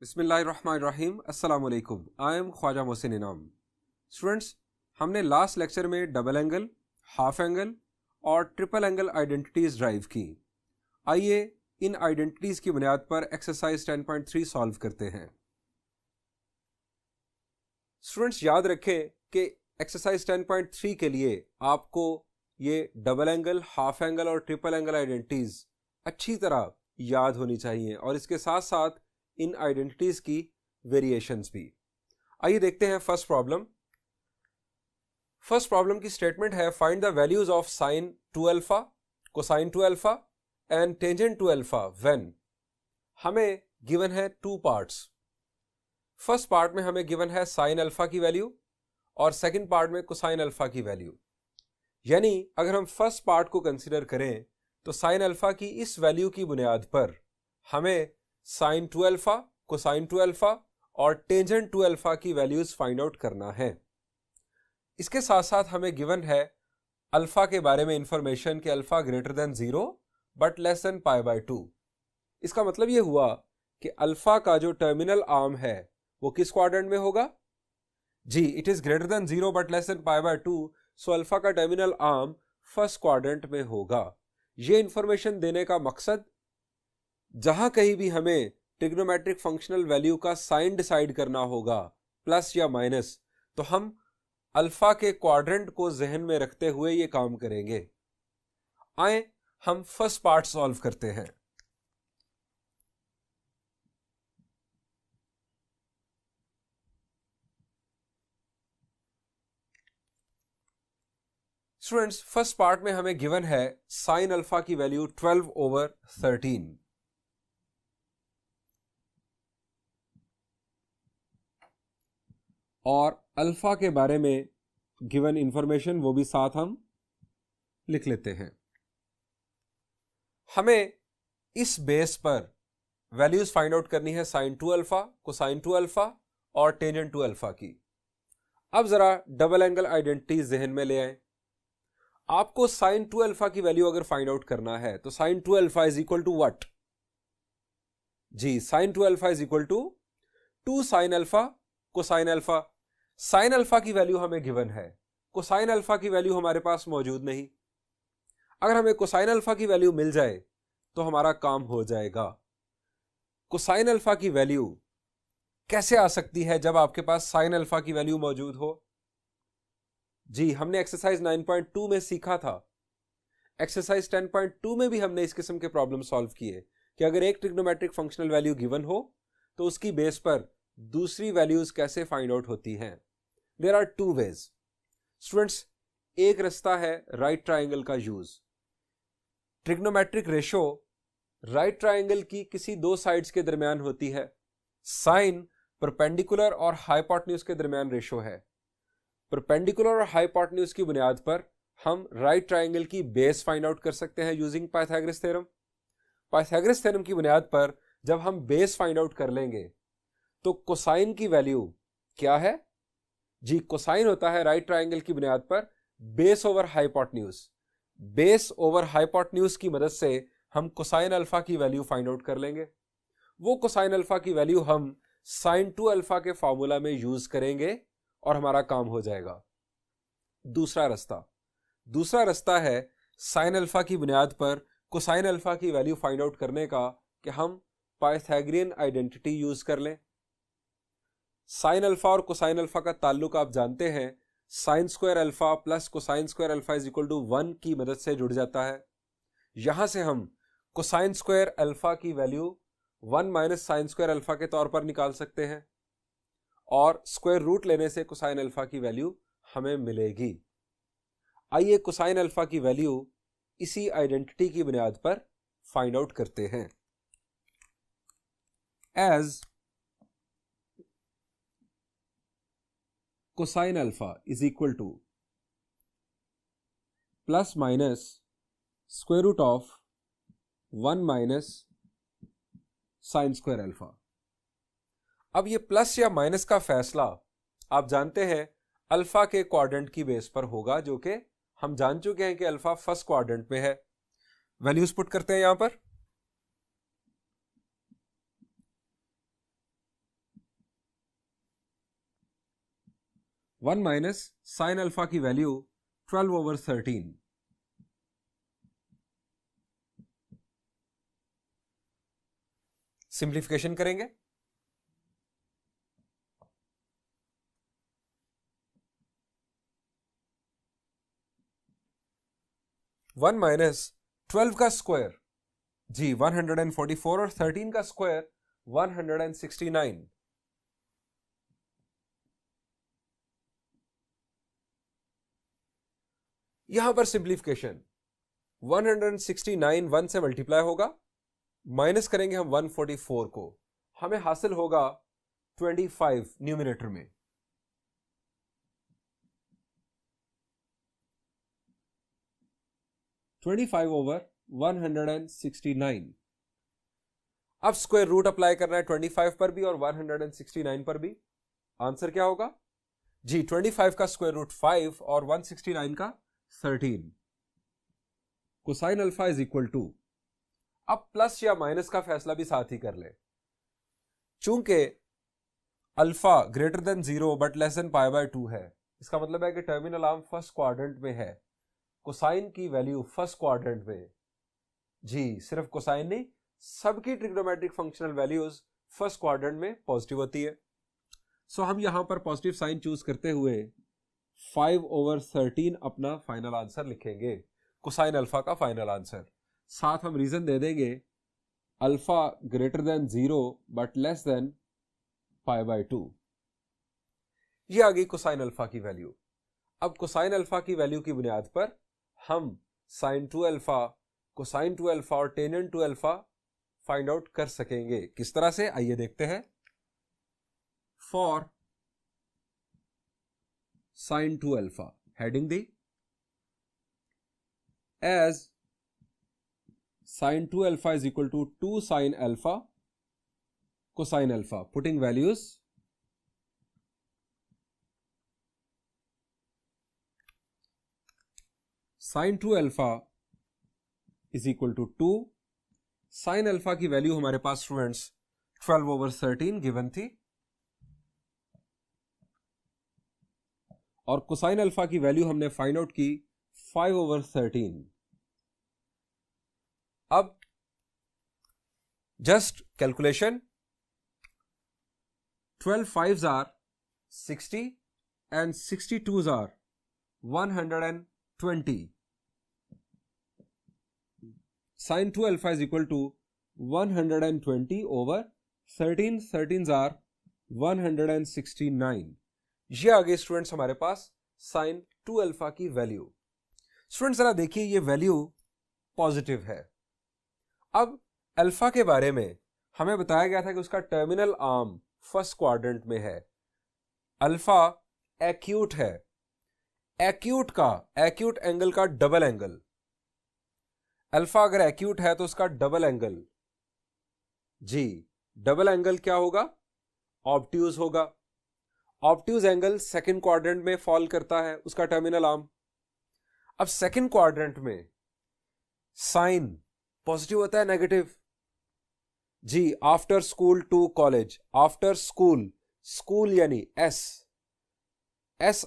बिस्मिल्लाहिर्रहमानिर्रहीम अस्सलाम वालेकुम। आई एम ख्वाजा मोहसिन इनाम। स्टूडेंट्स, हमने लास्ट लेक्चर में डबल एंगल, हाफ एंगल और ट्रिपल एंगल आइडेंटिटीज ड्राइव की। आइए इन आइडेंटिटीज की बुनियाद पर एक्सरसाइज 10.3 सॉल्व करते हैं। स्टूडेंट्स, याद रखें कि एक्सरसाइज 10.3 के लिए आपको ये डबल एंगल, हाफ एंगल और ट्रिपल एंगल आइडेंटिटीज अच्छी तरह याद होनी चाहिए और इसके साथ साथ इन आइडेंटिटीज की वेरिएशंस भी। आइए देखते हैं फर्स्ट प्रॉब्लम। फर्स्ट प्रॉब्लम की स्टेटमेंट है find the values of sine 2 alpha, cosine 2 alpha and tangent 2 alpha when. हमें गिवन है टू पार्ट्स। फर्स्ट पार्ट में हमें गिवन है साइन अल्फा की वैल्यू और सेकंड पार्ट में कोसाइन अल्फा की वैल्यू। यानी अगर हम फर्स्ट पार्ट को कंसीडर करें तो साइन अल्फा की इस वैल्यू की बुनियाद पर हमें साइन 2 अल्फा, कोसाइन 2 अल्फा और टेंजेंट 2 अल्फा की वैल्यूज फाइंड आउट करना है। इसके साथ साथ हमें गिवन है अल्फा के बारे में इंफॉर्मेशन कि alpha greater than 0 but less than π/2। इसका मतलब यह हुआ कि अल्फा का जो टर्मिनल आर्म है वो किस क्वाड्रेंट में होगा? जी, it is greater than 0 but less than π/2, so alpha का टर्मिनल आर्म फर्स्ट क्वाड्रेंट में होगा। यह इंफॉर्मेशन देने का मकसद, जहां कहीं भी हमें ट्रिग्नोमेट्रिक फंक्शनल वैल्यू का साइन डिसाइड करना होगा प्लस या माइनस, तो हम अल्फा के क्वाड्रेंट को जहन में रखते हुए ये काम करेंगे। आए हम फर्स्ट पार्ट सॉल्व करते हैं। स्टूडेंट्स, फर्स्ट पार्ट में हमें गिवन है साइन अल्फा की वैल्यू 12/13 और अल्फा के बारे में गिवन इंफॉर्मेशन वो भी साथ हम लिख लेते हैं। हमें इस बेस पर वैल्यूज फाइंड आउट करनी है साइन 2 अल्फा, कोसाइन 2 अल्फा और टेंजेंट 2 अल्फा की। अब जरा डबल एंगल आइडेंटिटी जहन में ले आए। आपको साइन 2 अल्फा की वैल्यू अगर फाइंड आउट करना है तो sine 2 alpha is equal to what? जी, sine 2 alpha is equal to 2 sine alpha cosine alpha. Sine alpha की वैल्यू हमें गिवन है, कोसाइन अल्फा की वैल्यू हमारे पास मौजूद नहीं। अगर हमें कोसाइन अल्फा की वैल्यू मिल जाए तो हमारा काम हो जाएगा। कोसाइन अल्फा की वैल्यू कैसे आ सकती है जब आपके पास साइन अल्फा की वैल्यू मौजूद हो? जी, हमने एक्सरसाइज 9.2 में सीखा था। एक्सरसाइज 10.2 में भी हमने इस किस्म के प्रॉब्लम सॉल्व किए कि अगर एक ट्रिग्नोमेट्रिक फंक्शनल वैल्यू गिवन हो तो उसकी बेस पर दूसरी वैल्यूज कैसे फाइंड आउट होती हैं। There are two ways. Students, एक रास्ता है राइट ट्राइंगल का use. Trigonometric ratio right triangle की किसी दो साइड्स के दरमियान होती है। साइन परपेंडिकुलर और हाइपोटेन्यूज के दरमियान रेशो है। परपेंडिकुलर और हाइपोटेन्यूज की बुनियाद पर हम राइट ट्राइंगल की बेस फाइंड आउट कर सकते हैं using Pythagoras theorem. Pythagoras theorem की बुनियाद पर जब हम बेस फाइंड आउट कर लेंगे तो कोसाइन की वैल्यू क्या है? जी, कोसाइन होता है राइट ट्राइंगल की बुनियाद पर base over hypotenuse. Base over hypotenuse की मदद से हम कोसाइन अल्फा की वैल्यू फाइंड आउट कर लेंगे। वो कोसाइन अल्फा की वैल्यू हम साइन 2 अल्फा के फॉर्मूला में यूज करेंगे और हमारा काम हो जाएगा। दूसरा रास्ता है साइन अल्फा की बुनियाद पर कोसाइन अल्फा की वैल्यू फाइंड आउट करने का कि हम पाइथागोरियन आइडेंटिटी यूज कर लें। साइन अल्फा और कोसाइन अल्फा का ताल्लुक आप जानते हैं, sine square alpha plus cosine square alpha is equal to 1 की मदद से जुड़ जाता है। यहां से हम कोसाइन स्क्वायर अल्फा की value 1 minus sine square alpha के तौर पर निकाल सकते हैं और स्क्वायर रूट लेने से कोसाइन अल्फा की वैल्यू हमें मिलेगी। आइए कोसाइन अल्फा की वैल्यू इसी आइडेंटिटी की बुनियाद पर फाइंड आउट करते हैं। As cosine alpha is equal to plus minus square root of 1 minus sine square alpha. अब ये प्लस या माइनस का फैसला आप जानते हैं अल्फा के क्वाड्रेंट की बेस पर होगा, जो कि हम जान चुके हैं कि अल्फा फर्स्ट क्वाड्रेंट में है। वैल्यूज पुट करते हैं यहां पर। 1 माइनस साइन अल्फा की वैल्यू 12/13। सिंप्लीफिकेशन करेंगे। वन माइनस 12 का स्क्वायर जी 144 और 13 का स्क्वायर 169। यहां पर सिंप्लीफिकेशन 169 1 से मल्टीप्लाई होगा, माइनस करेंगे हम 144 को, हमें हासिल होगा 25 न्यूमिनेटर में। (25/169). अब स्क्वायर रूट अप्लाई करना है 25 पर भी और 169 पर भी। आंसर क्या होगा जी 25 का स्क्वायर रूट 5 और 169 का 13। Cosine alpha is equal to, अब प्लस या माइनस का फैसला भी साथ ही कर ले। चूंकि alpha greater than 0 but less than π/2 है, इसका मतलब है कि टर्मिनल आर्म फर्स्ट क्वाड्रेंट में है। कोसाइन की वैल्यू फर्स्ट क्वाड्रेंट में, जी सिर्फ कोसाइन नहीं, सबकी trigonometric functional values first quadrant में पॉजिटिव होती है। सो हम यहां पर पॉजिटिव साइन चूज करते हुए 5/13 अपना फाइनल आंसर लिखेंगे, कोसाइन अल्फा का फाइनल आंसर। साथ हम रीजन दे देंगे alpha greater than 0 but less than π/2। ये आ गई कोसाइन अल्फा की वैल्यू। अब कोसाइन अल्फा की वैल्यू की बुनियाद पर हम साइन 2 अल्फा, कोसाइन 2 अल्फा और टेनेंट 2 अल्फा फाइंड आउट कर सकेंगे। किस तरह से, आइए देखते हैं। फॉर साइन 2 अल्फा, हेडिंग दी as sine 2 alpha is equal to 2 sine alpha cosine alpha, putting values sine 2 alpha is equal to 2 sine alpha की वैल्यू हमारे पास स्टूडेंट्स 12/13 गिवन थी, और कोसाइन अल्फा की वैल्यू हमने फाइंड आउट की 5/13। अब just calculation, 12 5s are 60 and 62s are 120। Sine 2 alpha is equal to 120 over 13, 13s are 169। ये आ गए स्टूडेंट्स हमारे पास साइन 2 अल्फा की वैल्यू। स्टूडेंट्स जरा देखिए, ये वैल्यू पॉजिटिव है। अब अल्फा के बारे में हमें बताया गया था कि उसका टर्मिनल आर्म फर्स्ट क्वाड्रेंट में है। अल्फा एक्यूट है, एक्यूट एंगल का डबल एंगल। अल्फा अगर एक्यूट है तो उसका डबल एंगल, जी डबल एंगल क्या होगा, ऑब्ट्यूज होगा। ऑब्ट्यूज एंगल सेकंड क्वाड्रेंट में फॉल करता है, उसका टर्मिनल आर्म। अब सेकंड क्वाड्रेंट में साइन पॉजिटिव होता है नेगेटिव, जी after school to college, after school, school यानी एस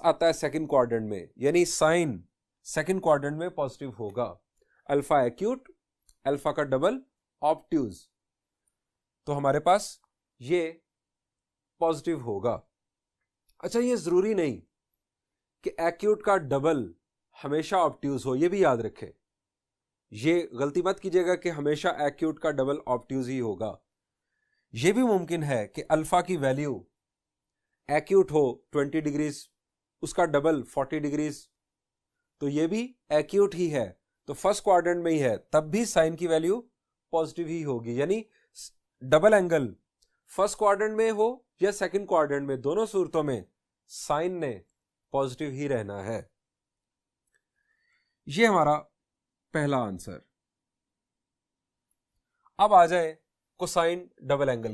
आता है सेकंड क्वाड्रेंट में, यानी साइन सेकंड क्वाड्रेंट में पॉजिटिव होगा। अल्फा एक्यूट, अल्फा का डबल ऑब्ट्यूज, तो हमारे पास ये पॉजिटिव होगा। अच्छा, ये जरूरी नहीं कि एक्यूट का डबल हमेशा ऑब्ट्यूज हो, ये भी याद रखें। ये गलती मत कीजिएगा कि हमेशा एक्यूट का डबल ऑब्ट्यूज ही होगा। ये भी मुमकिन है कि अल्फा की वैल्यू एक्यूट हो 20 डिग्रीज, उसका डबल 40 डिग्रीज, तो ये भी एक्यूट ही है, तो फर्स्ट क्वाड्रेंट में ही है, तब भी साइन की वैल्यू पॉजिटिव ही होगी। यानी डबल एंगल फर्स्ट क्वाड्रेंट में हो या सेकंड क्वाड्रेंट में, दोनों सूरतों में साइन ने पॉजिटिव ही रहना है। ये हमारा पहला आंसर। अब आ जाए cosine double angle.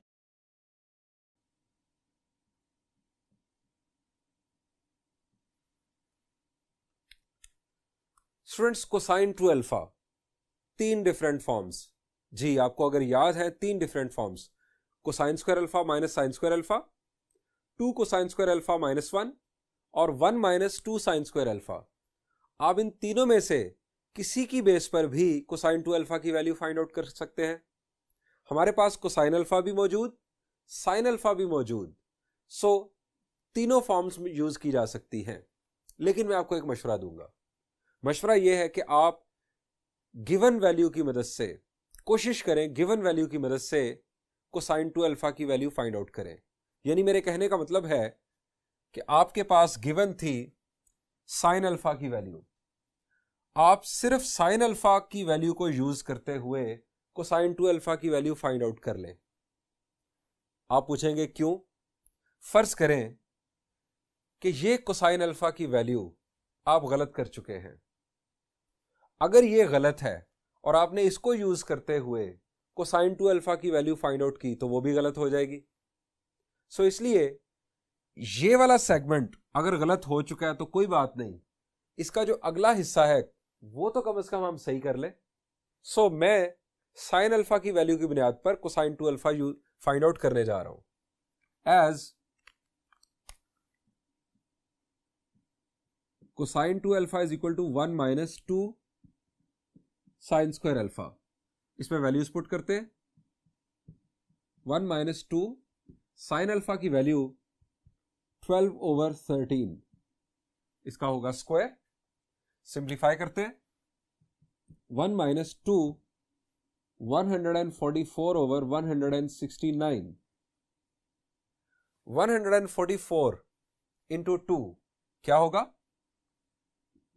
Students, cosine 2 alpha 3 different forms, जी आपको अगर याद है 3 different forms, cosine square alpha minus sine square alpha, 2 cosine square alpha -1 और 1 माइनस 2 साइन स्क्वायर अल्फा। आप इन तीनों में से किसी की बेस पर भी कोसाइन 2 अल्फा की वैल्यू फाइंड आउट कर सकते हैं। हमारे पास कोसाइन अल्फा भी मौजूद, साइन अल्फा भी मौजूद, सो तीनों फॉर्म्स में यूज की जा सकती हैं। लेकिन मैं आपको एक मशवरा दूंगा। मशवरा यह है कि आप गिवन वैल्यू की मदद से कोशिश करें, गिवन वैल्यू की मदद से कोसाइन 2 अल्फा की वैल्यू फाइंड आउट करें। यानी मेरे कहने का मतलब है कि आपके पास गिवन थी साइन अल्फा की वैल्यू, आप सिर्फ साइन अल्फा की वैल्यू को यूज करते हुए कोसाइन 2 अल्फा की वैल्यू फाइंड आउट कर लें। आप पूछेंगे क्यों? फर्ज करें कि ये कोसाइन अल्फा की वैल्यू आप गलत कर चुके हैं। अगर ये गलत है और आपने इसको यूज करते हुए कोसाइन 2 अल्फा की वैल्यू फाइंड आउट की तो वो भी गलत हो जाएगी। सो इसलिए ये वाला सेगमेंट अगर गलत हो चुका है तो कोई बात नहीं, इसका जो अगला हिस्सा है वो तो कम से कम हम सही कर लें। सो मैं साइन अल्फा की वैल्यू की बुनियाद पर कोसाइन 2 अल्फा फाइंड आउट करने जा रहा हूं। As cosine 2 alpha is equal to 1 minus 2 sine square alpha. इसमें वैल्यूज पुट करते हैं। 1 माइनस 2 साइन अल्फा की वैल्यू 12/13, इसका होगा स्क्वायर। सिंप्लीफाई करते हैं। 1 माइनस 2 144/169, 144 इंटू 2 क्या होगा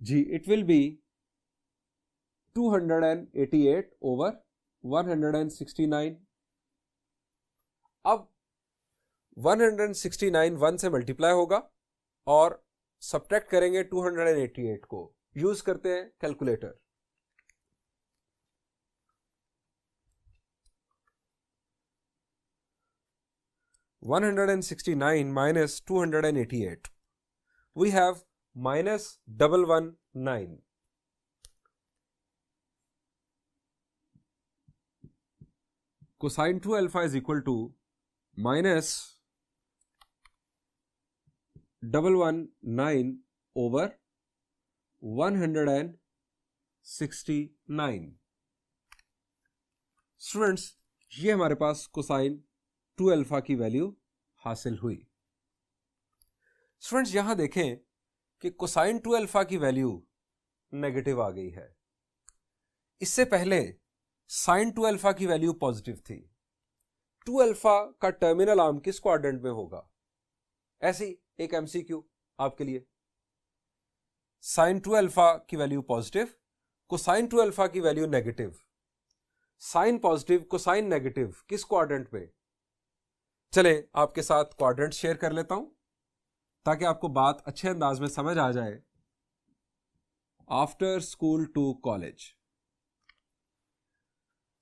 जी? It will B 288/169। अब 169 1 से मल्टीप्लाई होगा और सब्ट्रैक्ट करेंगे 288 को। यूज करते हैं calculator. (169 minus 288) we have minus 119. Cosine 2 alpha is equal to minus 119 over 169. Students, ये हमारे पास कोसाइन 2 अल्फा की वैल्यू हासिल हुई। स्टूडेंट्स, यहां देखें कि कोसाइन 2 अल्फा की वैल्यू नेगेटिव आ गई है। इससे पहले साइन 2 अल्फा की वैल्यू पॉजिटिव थी। 2 अल्फा का टर्मिनल आर्म किस क्वाड्रेंट में होगा? ऐसी एक एमसीक्यू आपके लिए। साइन 2 अल्फा की वैल्यू पॉजिटिव, कोसाइन 2 अल्फा की value negative. Sine positive, cosine negative, किस क्वाड्रेंट में? चले आपके साथ क्वाड्रेंट शेयर कर लेता हूं ताकि आपको बात अच्छे अंदाज में समझ आ जाए। After school to college,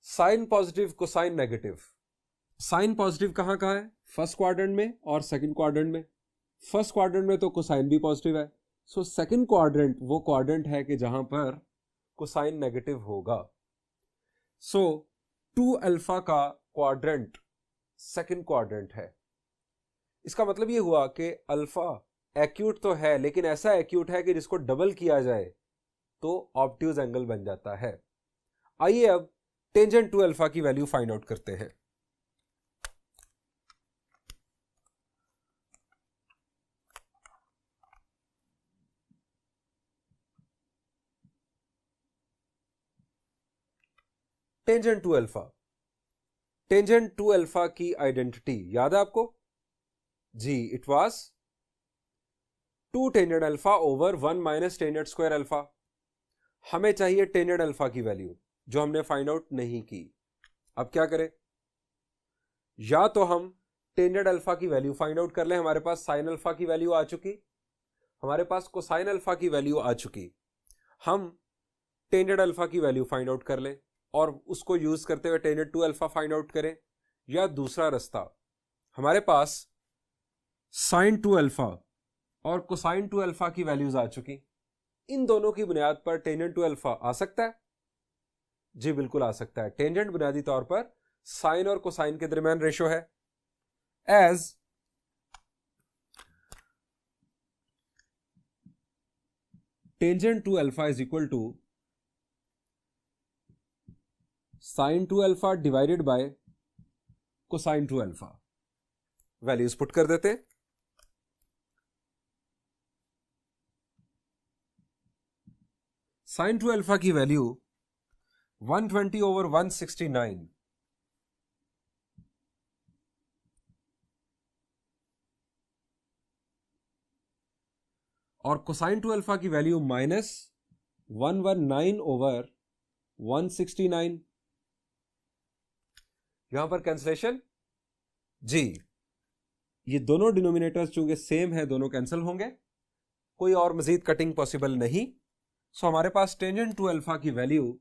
sine positive, cosine negative. Sine positive कहां कहां है? फर्स्ट क्वाड्रेंट में और सेकंड क्वाड्रेंट में। फर्स्ट क्वाड्रेंट में तो कोसाइन भी पॉजिटिव है, सो सेकंड क्वाड्रेंट वो क्वाड्रेंट है कि जहां पर कोसाइन नेगेटिव होगा। सो 2 अल्फा का क्वाड्रेंट सेकंड क्वाड्रेंट है। इसका मतलब ये हुआ कि अल्फा एक्यूट तो है, लेकिन ऐसा एक्यूट है कि जिसको डबल किया जाए तो ऑब्ट्यूज एंगल बन जाता है। आइए अब टेंजेंट 2 अल्फा की वैल्यू फाइंड आउट करते हैं। टेंजेंट 2 अल्फा, टेंजेंट 2 अल्फा की आइडेंटिटी याद है आपको? जी, it was 2 tangent alpha over 1 minus tangent square alpha. हमें चाहिए टेंजेंट अल्फा की वैल्यू, जो हमने फाइंड आउट नहीं की। अब क्या करें? या तो हम टेंजेंट अल्फा की वैल्यू फाइंड आउट कर लें। हमारे पास साइन अल्फा की वैल्यू आ चुकी, हमारे पास कोसाइन अल्फा की वैल्यू आ चुकी। हम टेंजेंट अल्फा की वैल्यू फाइंड आउट कर लें और उसको यूज करते हुए टेंजेंट 2 अल्फा फाइंड आउट करें। या दूसरा रास्ता, हमारे पास साइन 2 अल्फा और कोसाइन 2 अल्फा की वैल्यूज आ चुकी। इन दोनों की बुनियाद पर टेंजेंट 2 अल्फा आ सकता है। जी बिल्कुल आ सकता है। टेंजेंट बुनियादी तौर पर साइन और कोसाइन के दरमियान रेशो है। As tangent two alpha is equal to sine two alpha divided by cosine two alpha. Values put कर देते हैं। साइन टू अल्फा की वैल्यू 120 ओवर 169 और कोसाइन टू अल्फा की वैल्यू -119 ओवर 169। यहां पर कैंसलेशन जी, ये दोनों डिनोमिनेटर्स चूंकि सेम है दोनों कैंसिल होंगे, कोई और मजीद कटिंग पॉसिबल नहीं। सो हमारे पास टेंजेंट टू अल्फा की वैल्यू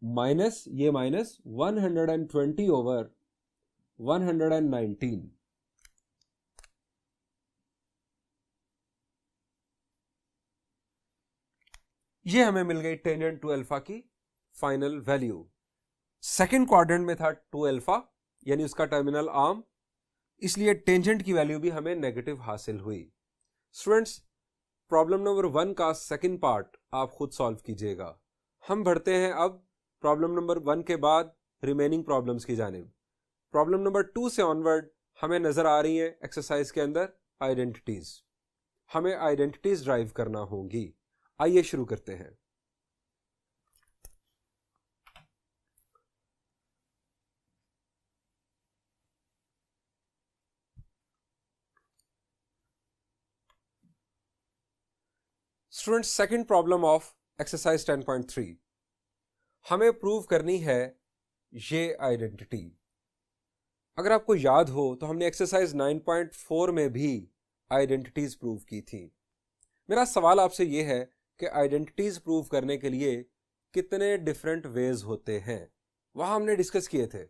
माइनस 120 ओवर 119। ये हमें मिल गई टेंजेंट टू अल्फा की फाइनल वैल्यू। सेकंड क्वाड्रेंट में था टू अल्फा यानी उसका टर्मिनल आर्म, इसलिए टेंजेंट की वैल्यू भी हमें नेगेटिव हासिल हुई। स्टूडेंट्स, प्रॉब्लम नंबर 1 का सेकंड पार्ट आप खुद सॉल्व कीजिएगा। हम बढ़ते हैं अब प्रॉब्लम नंबर 1 के बाद रिमेनिंग प्रॉब्लम्स की जानिब। प्रॉब्लम नंबर 2 से ऑनवर्ड हमें नजर आ रही है एक्सरसाइज के अंदर आइडेंटिटीज। हमें आइडेंटिटीज ड्राइव करना होंगी। आइए शुरू करते हैं। Students, second problem of exercise 10.3, हमें प्रूव करनी है ये आइडेंटिटी। अगर आपको याद हो तो हमने एक्सरसाइज 9.4 में भी आइडेंटिटीज प्रूव की थी। मेरा सवाल आपसे ये है कि आइडेंटिटीज प्रूव करने के लिए कितने डिफरेंट वेज होते हैं, वहां हमने डिस्कस किए थे।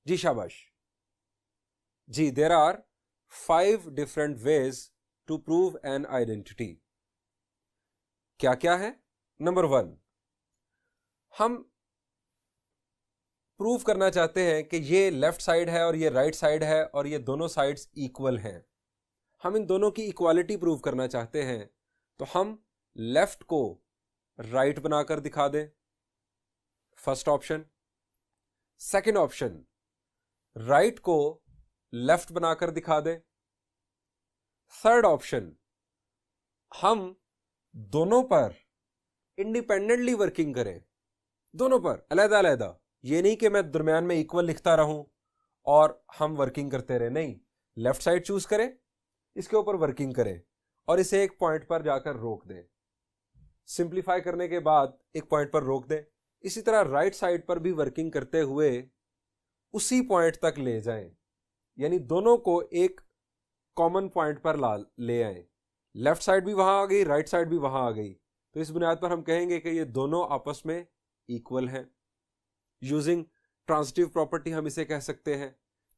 जी शाबाश जी, there are 5 different ways to prove an identity. क्या क्या है? नंबर 1, हम प्रूव करना चाहते हैं कि ये लेफ्ट साइड है और ये राइट साइड है और ये दोनों साइड्स इक्वल हैं। हम इन दोनों की इक्वालिटी प्रूव करना चाहते हैं, तो हम लेफ्ट को राइट बनाकर दिखा दें, first option. Second option, right को लेफ्ट बनाकर दिखा दें। थर्ड ऑप्शन, हम दोनों पर इंडिपेंडेंटली वर्किंग करें, दोनों पर अलग अलग। ये नहीं कि मैं दरम्यान में इक्वल लिखता रहूं और हम वर्किंग करते रहे, नहीं, लेफ्ट साइड चूज करें, इसके ऊपर वर्किंग करें और इसे एक पॉइंट पर जाकर रोक दें। सिंप्लीफाई करने के बाद एक पॉइंट पर रोक दें। इसी तरह राइट साइड पर भी वर्किंग करते हुए उसी पॉइंट तक ले जाएं, यानी दोनों को एक कॉमन पॉइंट पर ले आए। लेफ्ट साइड भी वहां आ गई, राइट साइड भी वहां आ गई, तो इस बुनियाद पर हम कहेंगे कि ये दोनों आपस में इक्वल हैं। यूजिंग ट्रांजिटिव प्रॉपर्टी हम इसे कह सकते हैं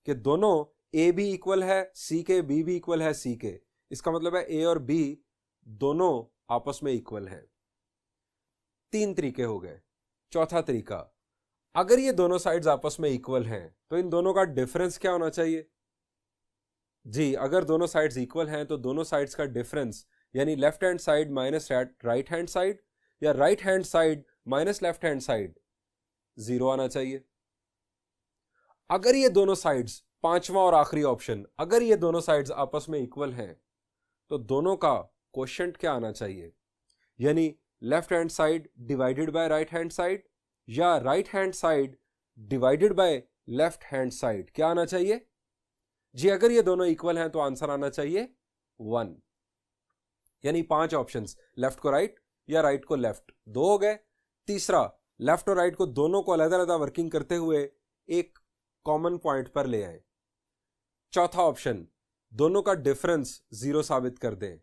कि दोनों ए भी इक्वल है सी के, बी भी इक्वल है सी के। इसका मतलब है ए और बी दोनों आपस में इक्वल हैं। 3 तरीके हो गए। चौथा तरीका, अगर ये दोनों साइड्स आपस में इक्वल हैं तो इन दोनों का डिफरेंस क्या होना चाहिए? जी, अगर दोनों साइड्स इक्वल हैं तो दोनों साइड्स का डिफरेंस यानी left hand side minus right hand side या right hand side minus left hand side 0 आना चाहिए। अगर ये दोनों साइड्स, पांचवा और आखिरी ऑप्शन, अगर ये दोनों साइड्स आपस में इक्वल हैं तो दोनों का कोशेंट क्या आना चाहिए? यानी left hand side divided by right hand side या right hand side divided by left hand side, क्या आना चाहिए? जी, अगर ये दोनों इक्वल हैं तो आंसर आना चाहिए 1। यानी 5 ऑप्शंस, लेफ्ट को राइट या राइट को लेफ्ट, 2 हो गए। तीसरा, लेफ्ट और राइट को दोनों को अलग अलग वर्किंग करते हुए एक कॉमन पॉइंट पर ले आए। चौथा ऑप्शन, दोनों का डिफरेंस 0 साबित कर दें।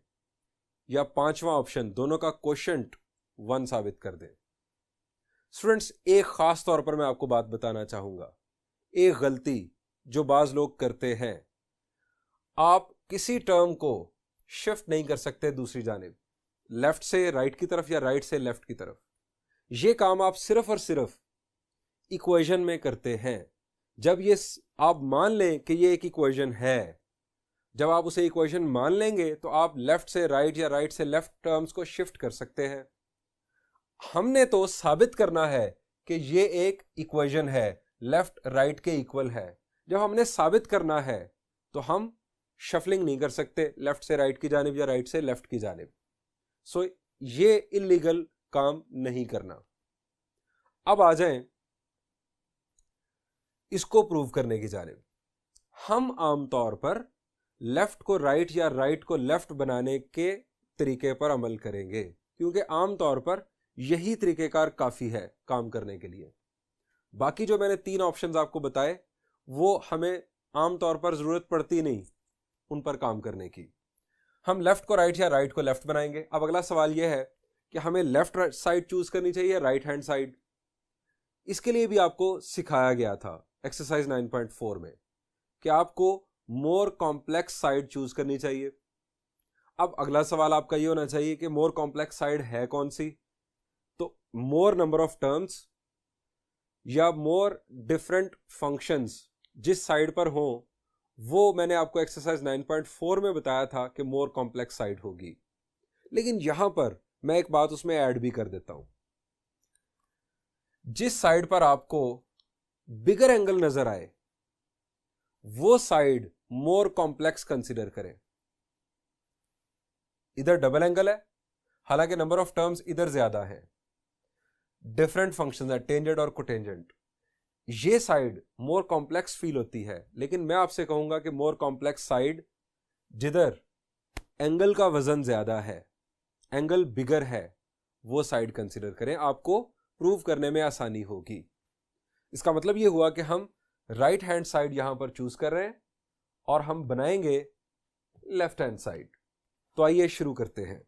या पांचवा ऑप्शन, दोनों का कोशेंट 1 साबित कर दें। स्टूडेंट्स, एक खास तौर पर मैं आपको बात बताना चाहूंगा। एक गलती जो बाज लोग करते हैं, आप किसी टर्म को शिफ्ट नहीं कर सकते दूसरी जानिब, लेफ्ट से राइट की तरफ या राइट से लेफ्ट की तरफ। यह काम आप सिर्फ और सिर्फ इक्वेशन में करते हैं। जब ये आप मान लें कि ये एक इक्वेशन है, जब आप उसे इक्वेशन मान लेंगे तो आप लेफ्ट से राइट या राइट से लेफ्ट टर्म्स को शिफ्ट कर सकते हैं। हमने तो साबित करना है कि ये एक इक्वेशन है, लेफ्ट राइट के इक्वल है। जब हमने साबित करना है तो हम शफलिंग नहीं कर सकते लेफ्ट से राइट की जानिब या राइट से लेफ्ट की जानिब। सो ये इलीगल काम नहीं करना। अब आ जाएं इसको प्रूव करने की जानिब। हम आमतौर पर लेफ्ट को राइट या राइट को लेफ्ट बनाने के तरीके पर अमल करेंगे, क्योंकि आमतौर पर यही तरीकेकार काफी है काम करने के लिए। बाकी जो मैंने 3 ऑप्शंस आपको बताए वो हमें आमतौर पर जरूरत पड़ती नहीं उन पर काम करने की। हम लेफ्ट को राइट या राइट को लेफ्ट बनाएंगे। अब अगला सवाल यह है कि हमें लेफ्ट साइड चूज करनी चाहिए, राइट हैंड साइड। इसके लिए भी आपको सिखाया गया था एक्सरसाइज 9.4 में कि आपको मोर कॉम्प्लेक्स साइड चूज करनी चाहिए। अब अगला सवाल आपका ये होना चाहिए कि मोर कॉम्प्लेक्स साइड है कौन सी? तो मोर नंबर ऑफ टर्म्स या मोर डिफरेंट फंक्शंस जिस साइड पर हो, वो मैंने आपको एक्सरसाइज 9.4 में बताया था कि मोर कॉम्प्लेक्स साइड होगी। लेकिन यहां पर मैं एक बात उसमें ऐड भी कर देता हूं। जिस साइड पर आपको बिगर एंगल नजर आए वो साइड मोर कॉम्प्लेक्स कंसीडर करें। इधर डबल एंगल है, हालांकि नंबर ऑफ टर्म्स इधर ज्यादा है, डिफरेंट फंक्शंस है टेंजेंट और कोटेंजेंट। ये साइड मोर कॉम्प्लेक्स फील होती है, लेकिन मैं आपसे कहूंगा कि मोर कॉम्प्लेक्स साइड जिधर एंगल का वजन ज्यादा है, एंगल बिगर है, वो साइड कंसीडर करें। आपको प्रूव करने में आसानी होगी। इसका मतलब ये हुआ कि हम राइट हैंड साइड यहां पर चूज कर रहे हैं और हम बनाएंगे लेफ्ट हैंड साइड। तो आइए शुरू करते हैं।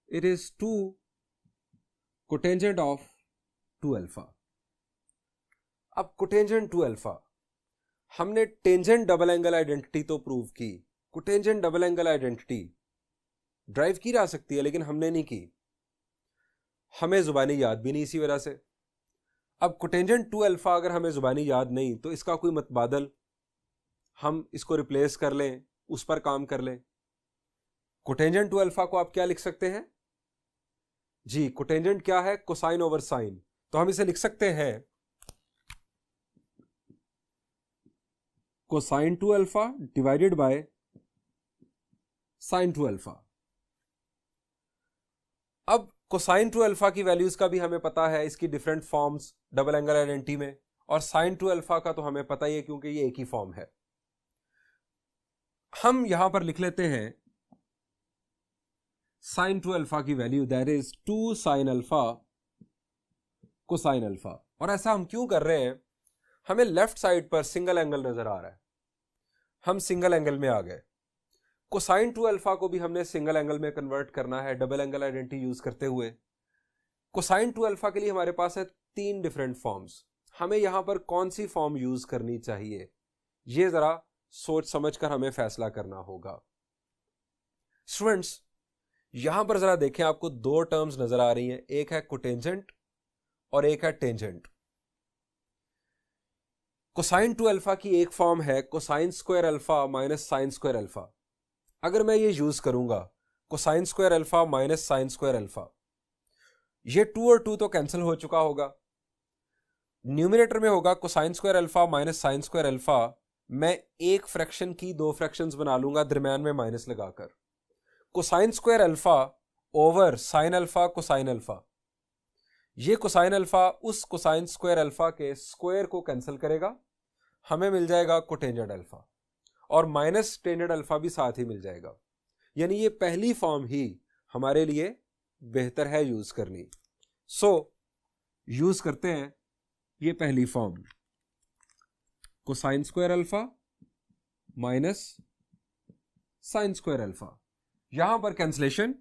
It is 2 cotangent of 2 alpha. अब कोटेंजेंट 2 अल्फा, हमने टेंजेंट डबल एंगल आइडेंटिटी तो प्रूव की। Cotangent double angle identity drive की जा सकती है, लेकिन हमने नहीं की, हमें जुबानी याद भी नहीं इसी वजह से। अब कोटेंजेंट 2 अल्फा अगर हमें जुबानी याद नहीं तो इसका कोई मतबादल हम इसको रिप्लेस कर लें, उस पर काम कर लें। कोटेंजेंट 2 अल्फा को आप क्या लिख सकते हैं जी? कोटेंजेंट क्या है? Cosine over sine. तो हम इसे लिख सकते हैं cosine 2 alpha divided by sine 2 alpha. अब कोसाइन 2 अल्फा की वैल्यूज का भी हमें पता है, इसकी different forms double angle identity में, और साइन 2 अल्फा का तो हमें पता ही है क्योंकि ये एक ही फॉर्म है। हम यहां पर लिख लेते हैं साइन 2 अल्फा की value, that is 2 sine alpha cosine alpha. और ऐसा हम क्यों कर रहे हैं? हमें लेफ्ट साइड पर सिंगल एंगल नजर आ रहा है, हम सिंगल एंगल में आ गए। कोसाइन 2 अल्फा को भी हमने सिंगल एंगल में कन्वर्ट करना है डबल एंगल आइडेंटिटी यूज करते हुए। कोसाइन 2 अल्फा के लिए हमारे पास है 3 डिफरेंट फॉर्म्स। हमें यहां पर कौन सी फॉर्म यूज करनी चाहिए, यह जरा सोच समझकर हमें फैसला करना होगा। स्टूडेंट्स, यहां पर जरा देखें, आपको 2 टर्म्स नजर आ रही हैं, एक है कोटेंजेंट और एक है टेंजेंट। कोसाइन 2 अल्फा की एक फॉर्म है cosine square alpha minus sine square alpha. अगर मैं ये यूज करूंगा cosine square alpha minus sine square alpha, ये 2 और 2 तो कैंसिल हो चुका होगा। न्यूमरेटर में होगा cosine square alpha minus sine square alpha. मैं एक फ्रैक्शन की 2 फ्रैक्शंस बना लूंगा दरम्यान में माइनस लगाकर। Cosine square alpha over sine alpha cosine alpha, ये कोसाइन अल्फा उस कोसाइन स्क्वायर अल्फा के स्क्वायर को कैंसिल करेगा, हमें मिल जाएगा कोटेंजेंट अल्फा, और माइनस टेंजेंट अल्फा भी साथ ही मिल जाएगा। यानी ये पहली फॉर्म ही हमारे लिए बेहतर है यूज करनी। सो यूज करते हैं ये पहली form, cosine square alpha minus sine square alpha. यहां पर कैंसलेशन,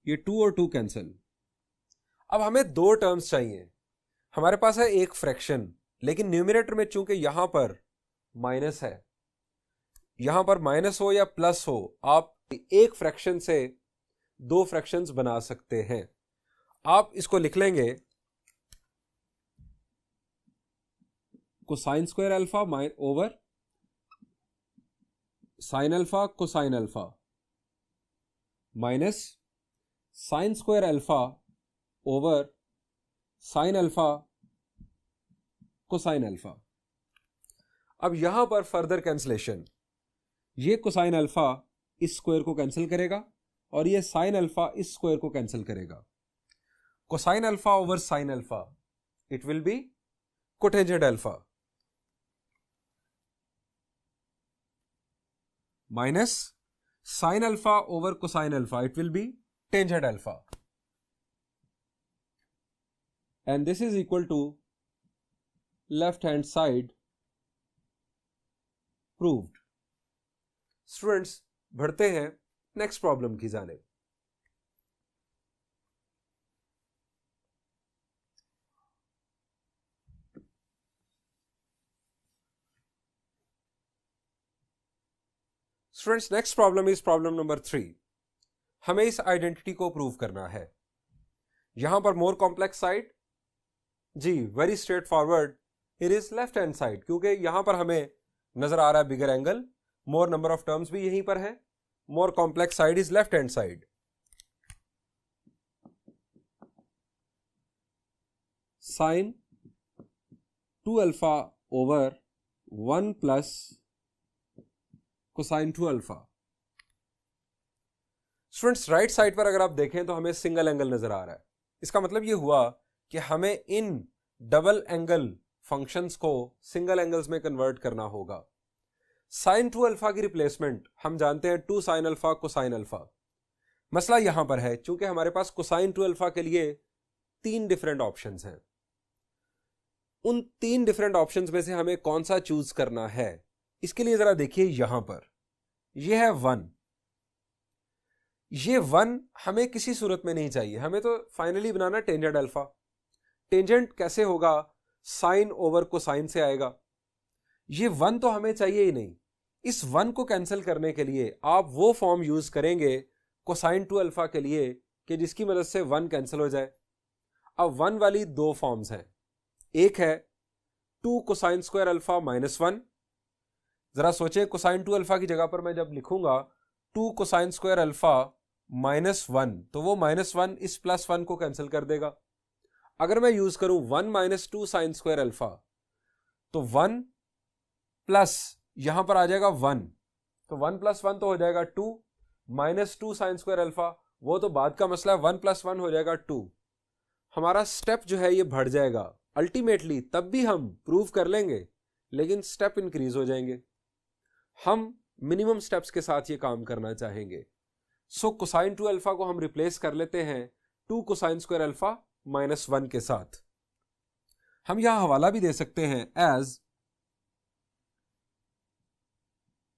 ये 2 और 2 कैंसिल। अब हमें 2 टर्म्स चाहिए। हमारे पास है एक फ्रैक्शन, लेकिन न्यूमरेटर में चूंकि यहां पर माइनस है, यहां पर माइनस हो या प्लस हो, आप एक फ्रैक्शन से 2 फ्रैक्शंस बना सकते हैं। आप इसको लिख लेंगे cosine square alpha over sine alpha cosine alpha minus sine square alpha over sine alpha cosine alpha. अब यहां पर फर्दर कैंसलेशन, ये कोसाइन अल्फा इस स्क्वायर को कैंसिल करेगा और ये साइन अल्फा इस स्क्वायर को कैंसिल करेगा। Cosine alpha over sine alpha, it will be cotangent alpha minus sine alpha over cosine alpha, it will be tangent alpha, and this is equal to left hand side proved. Students, बढ़ते हैं next problem की जानिब। Students, next problem is problem number 3। हमें इस identity को prove करना है। यहां पर मोर कॉम्प्लेक्स साइड, जी very straightforward, it is left hand side, क्योंकि यहां पर हमें नजर आ रहा है bigger angle, more number of terms भी यहीं पर है, more complex side is left hand side. Sine 2 alpha over 1 plus cosine 2 alpha. Students, right side पर अगर आप देखें तो हमें सिंगल एंगल नजर आ रहा है। इसका मतलब ये हुआ कि हमें इन डबल एंगल फंक्शंस को सिंगल एंगल्स में कन्वर्ट करना होगा। साइन 2 अल्फा की रिप्लेसमेंट हम जानते हैं 2 साइन अल्फा कोसाइन अल्फा। मसला यहां पर है, चूंकि हमारे पास कोसाइन 2 अल्फा के लिए 3 डिफरेंट ऑप्शंस हैं। उन 3 डिफरेंट ऑप्शंस में से हमें कौन सा चूज करना है, इसके लिए जरा देखिए। यहां पर यह है 1, ये 1 हमें किसी सूरत में नहीं चाहिए, हमें तो फाइनली बनाना टेंजेंट अल्फा। टेंजेंट कैसे होगा? साइन ओवर कोसाइन से आएगा। ये 1 तो हमें चाहिए ही नहीं। इस 1 को कैंसिल करने के लिए आप वो फॉर्म यूज करेंगे कोसाइन 2 अल्फा के लिए कि जिसकी मदद से 1 कैंसिल हो जाए। अब 1 वाली 2 फॉर्म्स हैं, एक है 2 कोसाइन स्क्वायर अल्फा माइनस 1। जरा सोचे, कोसाइन 2 अल्फा की जगह पर मैं जब लिखूंगा 2 कोसाइन स्क्वायर अल्फा माइनस 1, तो वो माइनस 1 इस प्लस 1 को कैंसिल कर देगा। अगर मैं यूज करूं 1 माइनस 2 साइन स्क्वायर अल्फा, तो 1 प्लस यहां पर आ जाएगा 1, तो 1 प्लस 1 तो हो जाएगा 2, माइनस 2 साइन स्क्वायर अल्फा वो तो बाद का मसला है, 1 प्लस 1 हो जाएगा 2। हमारा स्टेप जो है ये बढ़ जाएगा। अल्टीमेटली तब भी हम प्रूव कर लेंगे, लेकिन स्टेप इंक्रीज हो जाएंगे। हम मिनिमम स्टेप्स के साथ ये काम करना चाहेंगे। सो कोसाइन 2 अल्फा को हम रिप्लेस कर लेते हैं 2 कोसाइन स्क्वायर अल्फा माइनस 1 के साथ। हम यहां हवाला भी दे सकते हैं as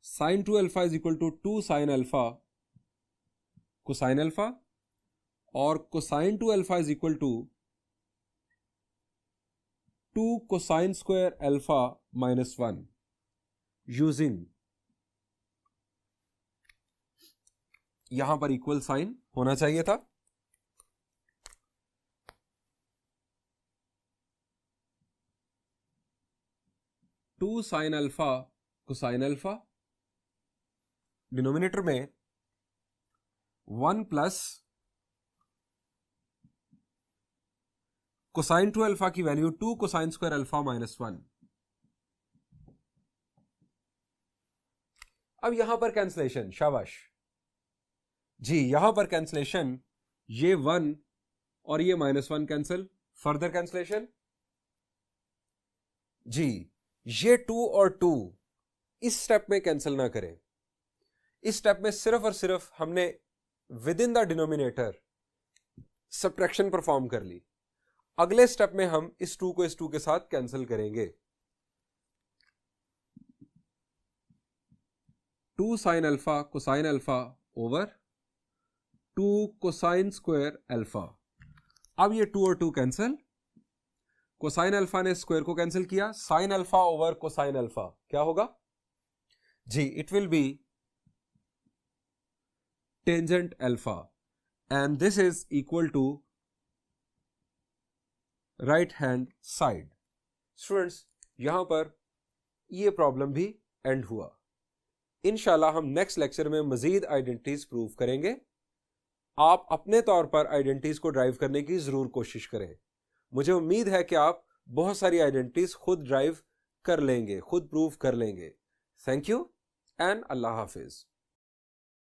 sine 2 alpha is equal to 2 sine alpha cosine alpha, और cosine 2 alpha is equal to 2 cosine square alpha minus 1 using, यहां पर इक्वल साइन होना चाहिए था। Two sine alpha cosine alpha, denominator में 1 प्लस कोसाइन 2 अल्फा की value 2 cosine square alpha minus 1। अब यहां पर कैंसलेशन, शाबाश जी, यहां पर कैंसलेशन, ये 1 और ये माइनस 1 कैंसिल, फर्दर कैंसलेशन जी, ये 2 और 2 इस स्टेप में कैंसिल ना करें। इस स्टेप में सिर्फ और सिर्फ हमने with in the denominator subtraction perform कर ली। अगले स्टेप में हम इस 2 को इस 2 के साथ कैंसिल करेंगे। 2 sine alpha cosine alpha over 2 cosine square alpha. अब ये 2 और 2 कैंसिल, कोसाइन अल्फा ने स्क्वायर को कैंसिल किया, sine alpha over cosine alpha क्या होगा जी, it will be tangent alpha, and this is equal to right hand side. Students, यहां पर ये प्रॉब्लम भी एंड हुआ। इंशाल्लाह हम नेक्स्ट लेक्चर में मजीद आइडेंटिटीज प्रूव करेंगे। आप अपने तौर पर आइडेंटिटीज को ड्राइव करने की जरूर कोशिश करें। मुझे उम्मीद है कि आप बहुत सारी आइडेंटिटीज खुद ड्राइव कर लेंगे, खुद प्रूव कर लेंगे। Thank you and Allah Hafiz.